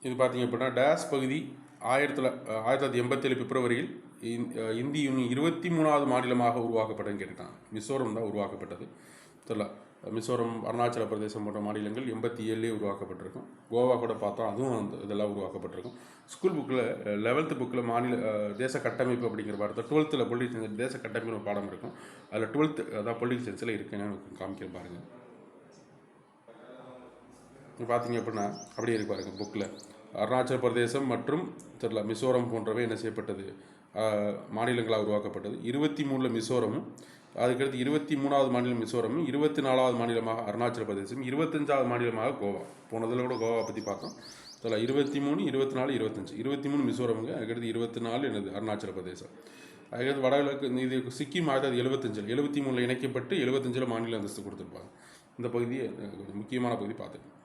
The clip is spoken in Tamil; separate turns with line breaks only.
இது பார்த்திங்க அப்படின்னா டேஸ் பகுதி 1987 பிப்ரவரியில் இந்திய யூனியன் 23வது மாநிலமாக உருவாக்கப்பட்டதுன்னு கேட்டுட்டாங்க. மிசோரம் தான் உருவாக்கப்பட்டது. தெரியல, மிசோரம், அருணாச்சல பிரதேசம் போன்ற மாநிலங்கள் 87லே உருவாக்கப்பட்டிருக்கும். கோவா கூட பார்த்தோம், அதுவும் இதெல்லாம் உருவாக்கப்பட்டிருக்கும். ஸ்கூல் புக்கில் 11th புக்கில் மாநில தேச கட்டமைப்பு அப்படிங்கிற பாடத்தில் 12th பொலிட்டிக்கல் சயின்ஸ் தேச கட்டமைப்பு பாடம் இருக்கும். அதில் 12th அதான் பொலிட்டிக்கல் சயின்ஸில் இருக்குன்னு காமிக்கிற பாருங்கள். பார்த்தீங்க அப்படின்னா அப்படியே இருக்கு பாருங்க புக்கில். அருணாச்சல பிரதேசம் மற்றும் தெரியல மிசோரம் போன்றவை என்ன செய்யப்பட்டது, மாநிலங்களாக உருவாக்கப்பட்டது. 23 மிசோரமும், அதுக்கடுத்து 23வது மாநிலம் மிசோரமும், 24வது மாநிலமாக அருணாச்சல பிரதேசம், 25வது மாநிலமாக கோவா. போனதில் கூட கோவா பற்றி பார்த்தோம். தெரியல 23, 24, 25. 23 மிசோரமுங்க, அதுக்கடுத்து 24 என்னது அருணாச்சல பிரதேசம். அதுக்கடுத்து வடகிழக்கு இது சிக்கிம் 1975 73 இணைக்கப்பட்டு 75 மாநில அந்தஸ்து கொடுத்துருப்பாங்க. இந்த பகுதியை முக்கியமான பகுதி பார்த்துக்கணும்.